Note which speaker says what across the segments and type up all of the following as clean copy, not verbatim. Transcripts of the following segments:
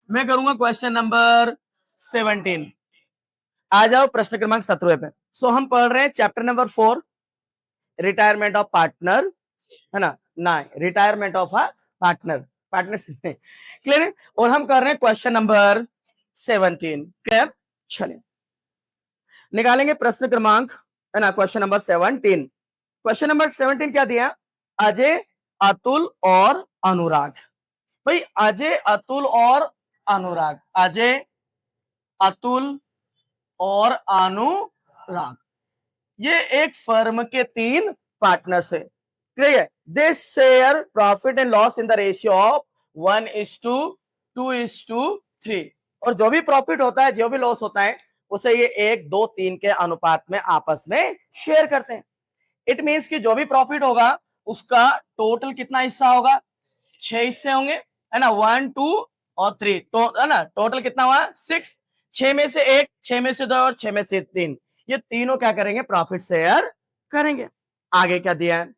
Speaker 1: मैं करूंगा question number 17। आ जाओ प्रश्न क्रमांक 17 पे। सो हम पढ़ रहे हैं chapter number 4, retirement of partner, है ना, ना retirement of a partner, partnership में, क्लियर है। और हम कर रहे हैं क्वेश्चन नंबर 17, क्लियर। चलिए निकालेंगे प्रश्न क्रमांक, है ना, क्वेश्चन नंबर 17। क्वेश्चन नंबर 17 क्या दिया? अजय, अतुल और अनुराग। भाई अजय, अतुल और अनुराग, अजय, अतुल और अनुराग, ये एक फर्म के 3 पार्टनर्स है, ठीक है। They share profit and loss in the ratio of 1:2:3। और जो भी प्रॉफिट होता है, जो भी लॉस होता है, उसे ये 1:2:3 के अनुपात में आपस में शेयर करते हैं। इट मीन्स कि जो भी प्रॉफिट होगा उसका टोटल कितना हिस्सा होगा? 6 हिस्से होंगे, है ना, 1, 2 और 3, तो है ना, टोटल कितना हुआ? 6। 6 में से 1, 6 में से 2 और 6 में से 3, ये तीनों क्या करेंगे? प्रॉफिट शेयर करेंगे। आगे क्या दिया है?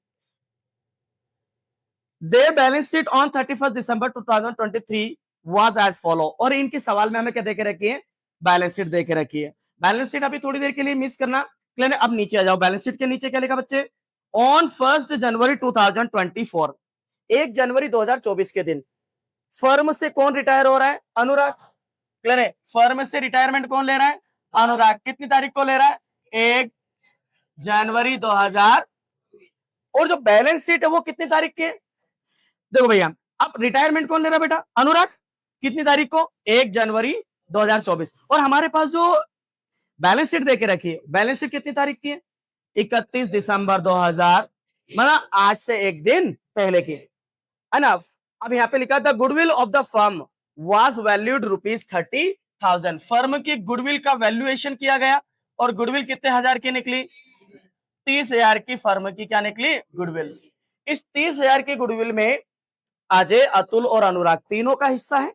Speaker 1: They balance sheet on 31 December 2023 was as follow. और इनके सवाल में हमें क्या देके रखी है? बैलेंस शीट देके रखी है। बैलेंस शीट अभी थोड़ी देर के लिए मिस करना, क्लियर है। अब नीचे आ जाओ, बैलेंस शीट के नीचे क्या लिखा बच्चे? ऑन 1 जनवरी 2024, 1 जनवरी 2024 के दिन फर्म से कौन रिटायर हो रहा है? अनुराग, क्लियर है। फर्म से रिटायरमेंट कौन ले रहा है? अनुराग। कितनी तारीख को ले रहा है? 1 जनवरी 2000। और जो बैलेंस शीट है वो कितनी तारीख की है? देखो भैया, अब रिटायरमेंट कौन ले रहा है बेटा? अनुराग। कितनी तारीख को? 1 जनवरी 2024। और हमारे पास जो बैलेंस शीट देके रखी है, बैलेंस शीट कितनी तारीख की है? 31 दिसंबर 2000, मतलब आज से एक दिन पहले की, है ना। अब यहाँ पे लिखा था goodwill of the firm was valued ₹30,000। Firm की गुडविल का वैल्यूएशन किया गया, और गुडविल कितने हजार की निकली? 30,000 की फर्म की क्या निकली? गुडविल। इस 30,000 की गुडविल में अजय, अतुल और अनुराग तीनों का हिस्सा है।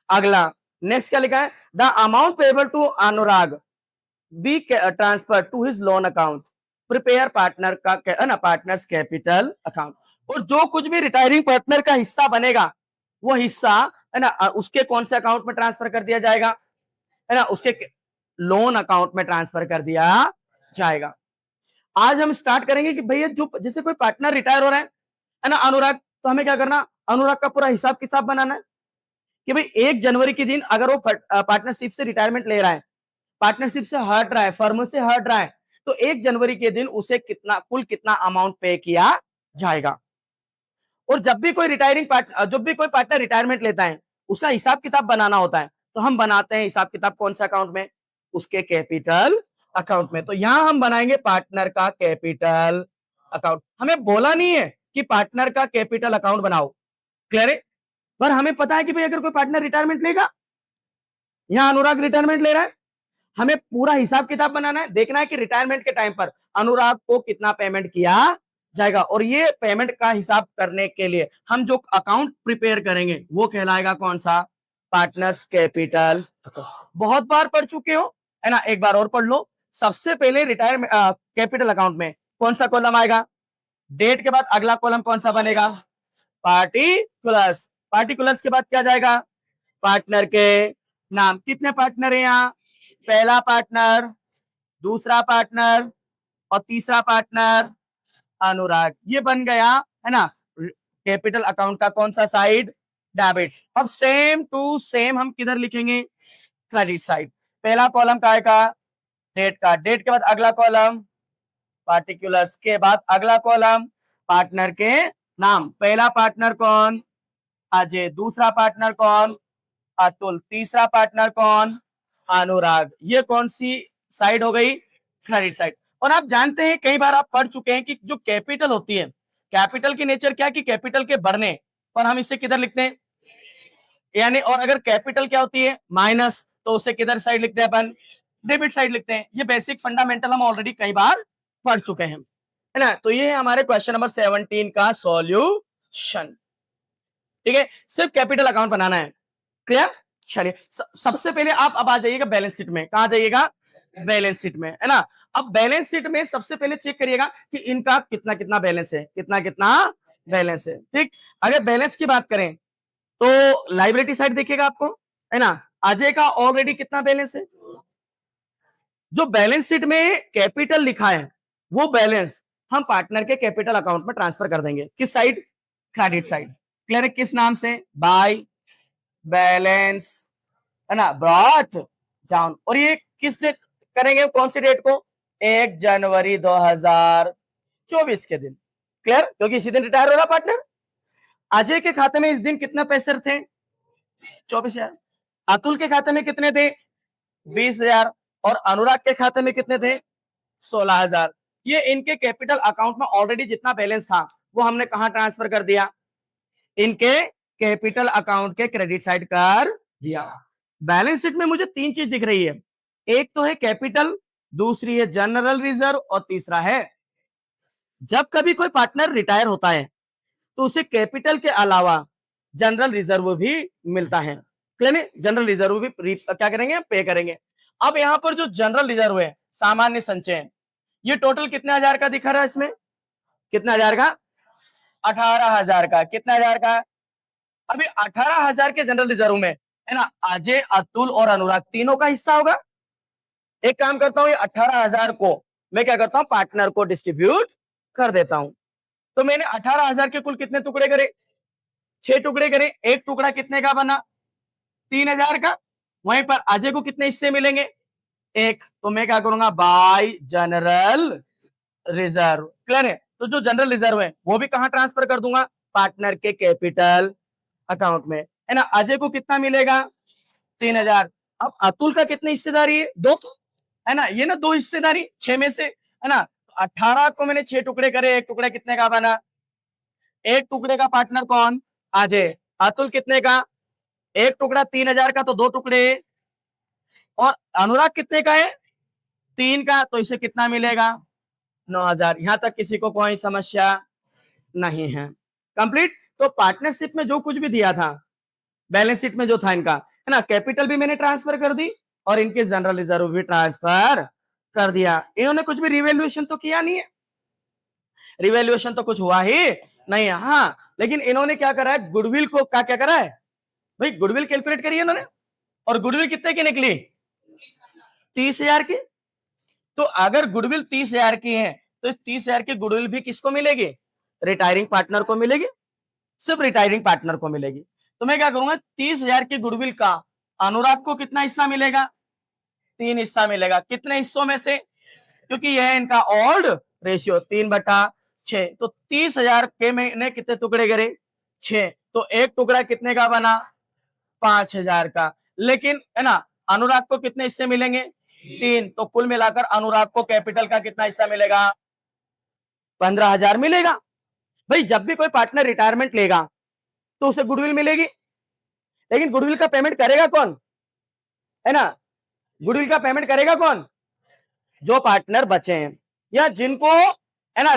Speaker 1: अगला नेक्स्ट क्या लिखा है? The amount payable to Anurag be transfer to his loan account, prepare partner का, है ना, पार्टनर्स कैपिटल अकाउंट। और जो कुछ भी रिटायरिंग पार्टनर का हिस्सा बनेगा, वो हिस्सा, है ना, उसके कौन से अकाउंट में ट्रांसफर कर दिया जाएगा? है ना, उसके लोन अकाउंट में ट्रांसफर कर दिया जाएगा। आज हम स्टार्ट करेंगे कि भैया जो जैसे कोई पार्टनर रिटायर हो रहा है ना, अनुराग, तो हमें क्या करना? अनुराग का पूरा हिसाब किताब बनाना है कि भाई 1 जनवरी के दिन अगर वो पार्टनरशिप से रिटायरमेंट ले रहा है, पार्टनरशिप से हट रहा है, फर्म से हट रहा है, तो 1 जनवरी के दिन उसे कितना, कुल कितना अमाउंट पे किया जाएगा। और जब भी कोई पार्टनर रिटायरमेंट लेता है, उसका हिसाब किताब बनाना होता है, तो हम बनाते हैं हिसाब किताब कौन सा अकाउंट में? उसके कैपिटल अकाउंट में। तो यहां हम बनाएंगे पार्टनर का कैपिटल अकाउंट। हमें बोला नहीं है कि पार्टनर का कैपिटल अकाउंट बनाओ, क्लियर है। पर हमें पता है कि भाई अगर कोई पार्टनर रिटायरमेंट लेगा, यहां अनुराग रिटायरमेंट ले रहा है, हमें पूरा हिसाब किताब बनाना है, देखना है कि रिटायरमेंट के टाइम पर अनुराग को कितना पेमेंट किया जाएगा। और ये पेमेंट का हिसाब करने के लिए हम जो अकाउंट प्रिपेयर करेंगे वो कहलाएगा कौन सा? Partners capital. बहुत बार पढ़ चुके हो, है ना, एक बार और पढ़ लो। सबसे पहले रिटायरमेंट कैपिटल अकाउंट में कौन सा कॉलम आएगा? डेट के बाद अगला कॉलम कौन सा बनेगा? पार्टिकुलर्स। पार्टिकुलर्स के बाद क्या जाएगा? पार्टनर के नाम। कितने पार्टनर है यहाँ? पहला पार्टनर, दूसरा पार्टनर और तीसरा पार्टनर अनुराग। ये बन गया, है ना, कैपिटल अकाउंट का कौन सा साइड? डेबिट। अब सेम टू सेम हम किधर लिखेंगे? Credit side. पहला कॉलम काय का? डेट का। डेट के बाद अगला कॉलम पार्टिकुलर्स, के बाद अगला कॉलम पार्टनर के नाम। पहला पार्टनर कौन? अजय। दूसरा पार्टनर कौन? अतुल। तीसरा पार्टनर कौन? अनुराग। ये कौन सी साइड हो गई? Credit side. और आप जानते हैं, कई बार आप पढ़ चुके हैं कि जो कैपिटल होती है, कैपिटल की नेचर क्या है कि कैपिटल के बढ़ने पर हम इसे किधर लिखते हैं? यानी, और अगर कैपिटल क्या होती है? माइनस, तो उसे किधर साइड लिखते हैं अपन? डेबिट साइड लिखते हैं। ये बेसिक फंडामेंटल हम ऑलरेडी कई बार पढ़ चुके हैं, है ना। तो ये है हमारे क्वेश्चन नंबर 17 का सॉल्यूशन, ठीक है। सिर्फ कैपिटल अकाउंट बनाना है, क्लियर। चलिए सबसे पहले आप अब आ जाइएगा बैलेंस शीट में। कहा जाइएगा? बैलेंस शीट में, है ना। अब बैलेंस शीट में सबसे पहले चेक करिएगा कि इनका कितना कितना बैलेंस है, कितना कितना बैलेंस है, ठीक। अगर बैलेंस की बात करें तो लाइबिलिटी साइड देखिएगा आपको, है ना, अजय का ऑलरेडी कितना बैलेंस है, जो बैलेंस शीट में कैपिटल लिखा है वो बैलेंस हम पार्टनर के कैपिटल अकाउंट में ट्रांसफर कर देंगे, किस साइड, क्रेडिट साइड। क्लियर है, किस नाम से, बाय बैलेंस, है ना, ब्रॉट डाउन। और ये किस दिन करेंगे, कौन सी डेट को, 1 जनवरी 2024 के दिन। क्लियर, क्योंकि इसी दिन रिटायर हो रहा पार्टनर। अजय के खाते में इस दिन कितने पैसे थे, 24,000। अतुल के खाते में कितने थे, 20,000। और अनुराग के खाते में कितने थे, 16,000। ये इनके कैपिटल अकाउंट में ऑलरेडी जितना बैलेंस था वो हमने कहां ट्रांसफर कर दिया, इनके कैपिटल अकाउंट के क्रेडिट साइड कर दिया। बैलेंस शीट में मुझे 3 चीज दिख रही है, एक तो है कैपिटल, दूसरी है जनरल रिजर्व, और तीसरा है, जब कभी कोई पार्टनर रिटायर होता है तो उसे कैपिटल के अलावा जनरल रिजर्व भी मिलता है। क्लियर, जनरल रिजर्व भी क्या करेंगे, पे करेंगे। अब यहां पर जो जनरल रिजर्व है, सामान्य संचय, ये टोटल कितने हजार का दिखा रहा है, इसमें कितने हजार का, 18,000 का। कितने हजार का, अभी 18,000 के जनरल रिजर्व में, है ना, अजय, अतुल और अनुराग तीनों का हिस्सा होगा। एक काम करता हूं, ये 18,000 को मैं क्या करता हूं, पार्टनर को डिस्ट्रीब्यूट कर देता हूं। तो मैंने 18,000 के कुल कितने टुकड़े करे, 6 टुकड़े करे। एक टुकड़ा कितने का बना, 3,000 का। वहीं पर अजय को कितने हिस्से मिलेंगे, एक। तो मैं क्या करूंगा, बाय जनरल रिजर्व। क्लियर है, तो जो जनरल रिजर्व है वो भी कहां ट्रांसफर कर दूंगा, पार्टनर के कैपिटल अकाउंट में, है ना। अजय को कितना मिलेगा, 3,000। अब अतुल का कितनी हिस्सेदारी है, 2, है ना, ये ना 2 हिस्सेदारी 6 में से, है ना। 18 को मैंने 6 टुकड़े करे, एक टुकड़ा कितने का बना, एक टुकड़े का पार्टनर कौन, अजय। अतुल कितने का, एक टुकड़ा, 3,000 का तो 2 टुकड़े। और अनुराग कितने का है, 3 का, तो इसे कितना मिलेगा, 9,000। यहां तक किसी को कोई समस्या नहीं है, कंप्लीट। तो पार्टनरशिप में जो कुछ भी दिया था, बैलेंस शीट में जो था इनका, है ना, कैपिटल भी मैंने ट्रांसफर कर दी और इनके जनरल रिजर्व भी ट्रांसफर कर दिया। इन्होंने कुछ भी रिवैल्यूएशन तो किया नहीं है, रिवैल्यूएशन तो कुछ हुआ ही नहीं है। हाँ, लेकिन इन्होंने क्या करा है, गुडविल को क्या करा है भाई, गुडविल कैलकुलेट करी है इन्होंने। और गुडविल कितने की निकली, 30,000 की। तो अगर गुडविल 30,000 की है तो 30,000 की गुडविल भी किसको मिलेगी, रिटायरिंग पार्टनर को मिलेगी, सिर्फ रिटायरिंग पार्टनर को मिलेगी। तो मैं क्या करूंगा, 30,000 की गुडविल का अनुराग को कितना हिस्सा मिलेगा, 3 हिस्सा मिलेगा। कितने हिस्सों में से, क्योंकि यह है इनका ओल्ड रेशियो, 3/6। तो 30,000 के मैंने कितने टुकड़े करे, 6। तो एक टुकड़ा कितने का बना, 5,000 का। लेकिन है ना, अनुराग को कितने हिस्से मिलेंगे, 3। तो कुल मिलाकर अनुराग को कैपिटल का कितना हिस्सा मिलेगा, 15,000 मिलेगा। भाई जब भी कोई पार्टनर रिटायरमेंट लेगा तो उसे गुडविल मिलेगी, लेकिन गुडविल का पेमेंट करेगा कौन, है ना, गुडविल का पेमेंट करेगा कौन, जो पार्टनर बचे हैं या जिनको, है ना,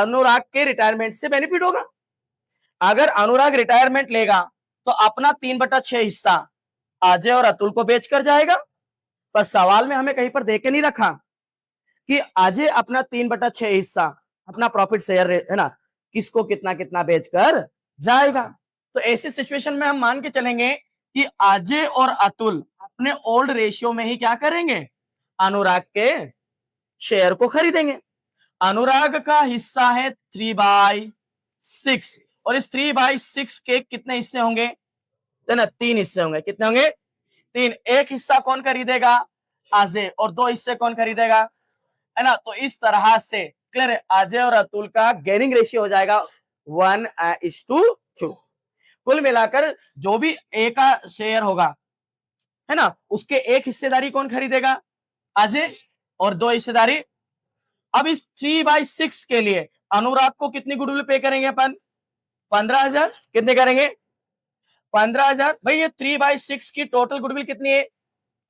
Speaker 1: अनुराग के रिटायरमेंट से बेनिफिट होगा। अगर अनुराग रिटायरमेंट लेगा तो अपना 3/6 हिस्सा अजय और अतुल को बेचकर जाएगा। पर सवाल में हमें कहीं पर देख के नहीं रखा कि अजय अपना 3/6 हिस्सा, अपना प्रॉफिट शेयर, है ना, किसको कितना कितना बेचकर जाएगा। तो ऐसी सिचुएशन में हम मान के चलेंगे कि अजय और अतुल अपने ओल्ड रेशियो में ही क्या करेंगे, अनुराग के शेयर को खरीदेंगे। अनुराग का हिस्सा है 3/6 और इस 3/6 के कितने हिस्से होंगे, है ना, 3 हिस्से होंगे। कितने होंगे, 3। एक हिस्सा कौन खरीदेगा, अजय, और 2 हिस्से कौन खरीदेगा, है ना। तो इस तरह से क्लियर है, अजय और अतुल का गेनिंग रेशियो हो जाएगा 1:2। कुल मिलाकर जो भी ए का शेयर होगा, है ना, उसके एक हिस्सेदारी कौन खरीदेगा, अजय, और 2 हिस्सेदारी। अब इस 3/6 के लिए अनुराग को कितनी गुडविल पे करेंगे अपन, 15,000। कितने करेंगे, 15,000। भाई ये 3/6 की टोटल गुडविल कितनी है,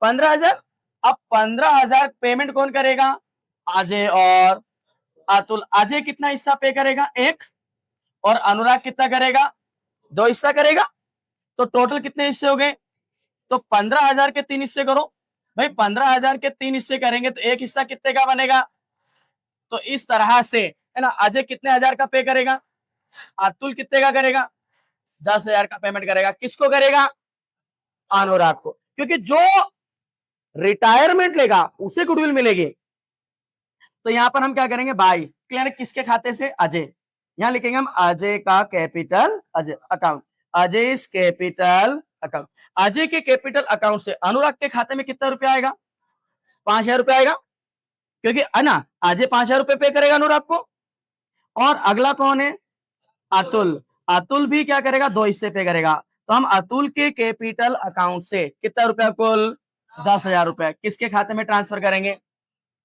Speaker 1: 15,000। अब 15,000 पेमेंट कौन करेगा, अजय और अतुल। अजय कितना हिस्सा पे करेगा, 1, और अनुराग कितना करेगा, 2 हिस्सा करेगा। तो टोटल कितने हिस्से हो गए, तो 15,000 के 3 हिस्से करो। भाई 15,000 के 3 हिस्से करेंगे तो एक हिस्सा कितने का बनेगा। तो इस तरह से, है ना, अजय कितने हजार का पे करेगा, अतुल कितने का करेगा, 10,000 का पेमेंट करेगा। किसको करेगा? अनुराग को, क्योंकि जो रिटायरमेंट लेगा उसे गुडविल मिलेगी। तो यहां पर हम क्या करेंगे? By clear. किसके खाते से? अजय। यहां लिखेंगे हम अजय का capital, Ajay account, Ajay capital account. Ajay के कैपिटल अकाउंट से अनुराग के खाते में कितना रुपया आएगा? 5,000 रुपया आएगा, क्योंकि है ना, अजय 5,000 रुपये पे करेगा अनुराग को। और अगला कौन है? अतुल। अतुल भी क्या करेगा? 2 हिस्से पे करेगा। तो हम अतुल के कैपिटल अकाउंट से कितना रुपया? कुल 10,000 रुपए किसके खाते में ट्रांसफर करेंगे?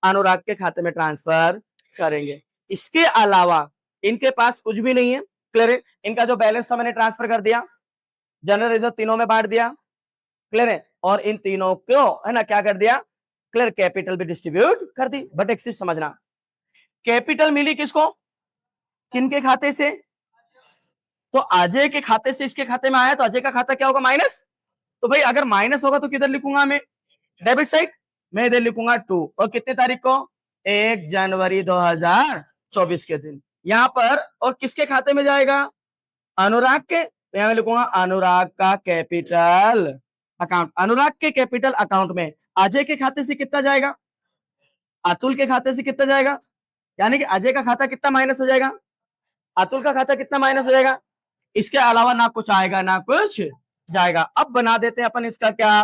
Speaker 1: अनुराग के खाते में ट्रांसफर करेंगे। इसके अलावा इनके पास कुछ भी नहीं है। क्लियर है? इनका जो बैलेंस था मैंने ट्रांसफर कर दिया, जनरल रिजर्व तीनों में बांट दिया। क्लियर है? और इन तीनों को है ना क्या कर दिया? क्लियर, कैपिटल भी डिस्ट्रीब्यूट कर दी। बट एक चीज समझना, कैपिटल मिली किसको? किनके खाते से? तो अजय के खाते से इसके खाते में आया, तो अजय का खाता क्या होगा? माइनस। तो भाई अगर माइनस होगा तो किधर लिखूंगा मैं? Debit side. मैं इधर लिखूंगा 2। और कितने तारीख को? 1 जनवरी 2024 के दिन यहां पर। और किसके खाते में जाएगा? अनुराग के। तो यहां मैं लिखूंगा अनुराग का कैपिटल अकाउंट। अनुराग के कैपिटल अकाउंट में अजय के खाते से कितना जाएगा? अतुल के खाते से कितना जाएगा? यानी कि अजय का खाता कितना माइनस हो जाएगा? अतुल का खाता कितना माइनस हो जाएगा? इसके अलावा ना कुछ आएगा ना कुछ जाएगा। अब बना देते हैं अपन इसका क्या?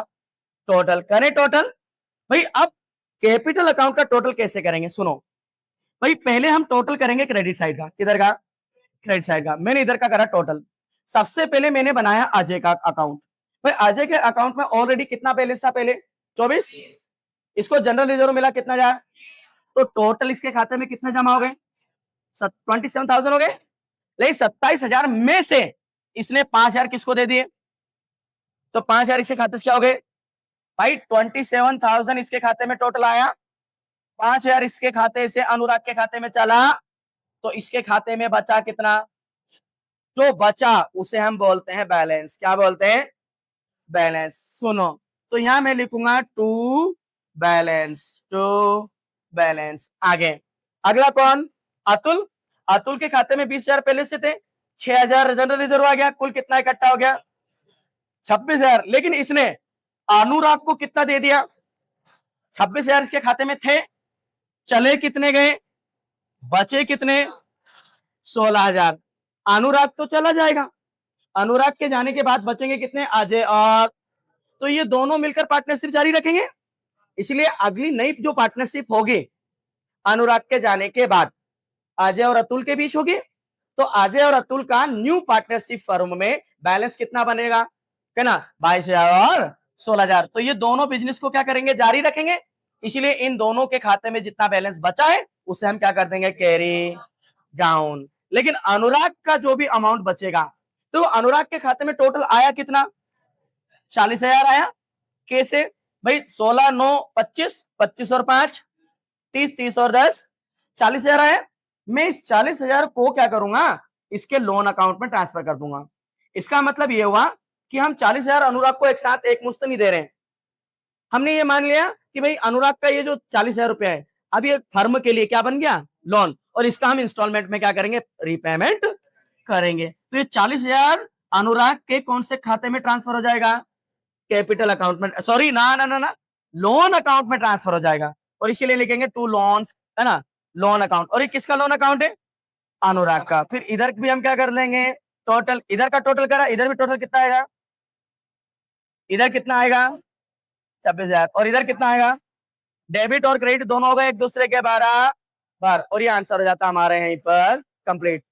Speaker 1: टोटल। करें टोटल। भाई अब कैपिटल अकाउंट का टोटल कैसे करेंगे? सुनो भाई, पहले हम टोटल करेंगे क्रेडिट साइड का। किधर का? क्रेडिट साइड का। मैंने इधर का करा टोटल। सबसे पहले मैंने बनाया अजय का अकाउंट। भाई अजय के अकाउंट में ऑलरेडी कितना बैलेंस था? पहले 24। इसको जनरल रिजर्व मिला कितना जाए? तो टोटल इसके खाते में कितना जमा हो गए? 27,000 हो गए। लेकिन 27,000 में से इसने 5,000 किसको दे दिए? तो 5,000 इसके खाते से क्या हो गए? भाई 27,000 इसके खाते में टोटल आया। 5,000 इसके खाते से अनुराग के खाते में चला, तो इसके खाते में बचा कितना? जो बचा उसे हम बोलते हैं बैलेंस। क्या बोलते हैं? बैलेंस। सुनो, तो यहां मैं लिखूंगा टू बैलेंस, टू बैलेंस। आगे अगला कौन? अतुल। अतुल के खाते में 20,000 पहले से थे, 6,000 जनरल रिजर्व आ गया। कुल कितना इकट्ठा हो गया? 26,000। लेकिन इसने अनुराग को कितना दे दिया? 26,000 इसके खाते में थे, चले कितने गए? बचे कितने? 16,000। अनुराग तो चला जाएगा, अनुराग के जाने के बाद बचेंगे कितने? अजय और। तो ये दोनों मिलकर पार्टनरशिप जारी रखेंगे। इसलिए अगली नई जो पार्टनरशिप होगी अनुराग के जाने के बाद अजय और अतुल के बीच होगी। तो अजय और अतुल का न्यू पार्टनरशिप फर्म में बैलेंस कितना बनेगा? है ना, 22,000 और 16,000। तो ये दोनों बिजनेस को क्या करेंगे? जारी रखेंगे। इसलिए इन दोनों के खाते में जितना बैलेंस बचा है उसे हम क्या कर देंगे? Carry down. लेकिन अनुराग का जो भी अमाउंट बचेगा, तो अनुराग के खाते में टोटल आया कितना? 40,000 आया। कैसे? भाई 16 9 25, 25 और 5 30, 30 और 10 40,000 आया। मैं इस 40,000 को क्या करूंगा? इसके लोन अकाउंट में ट्रांसफर कर दूंगा। इसका मतलब ये हुआ कि हम 40,000 अनुराग को एक साथ एक मुश्त नहीं दे रहे हैं। हमने ये मान लिया कि भाई अनुराग का ये जो 40,000 रुपया है, अब ये फर्म के लिए क्या बन गया? लोन। और इसका हम इंस्टॉलमेंट में क्या करेंगे? रीपेमेंट करेंगे। तो ये 40,000 अनुराग के कौन से खाते में ट्रांसफर हो जाएगा? कैपिटल अकाउंट में। सॉरी, ना ना ना ना, लोन अकाउंट में ट्रांसफर हो जाएगा। और इसीलिए लिखेंगे टू लोन्स, है ना, लोन अकाउंट। और ये किसका लोन अकाउंट है? अनुराग का। फिर इधर भी हम क्या कर लेंगे? टोटल। इधर का टोटल करा, इधर भी टोटल कितना आएगा? इधर कितना आएगा? 26,000। और इधर कितना आएगा? डेबिट और क्रेडिट दोनों हो गए एक दूसरे के बराबर। और ये आंसर हो जाता हमारे यहीं पर कंप्लीट।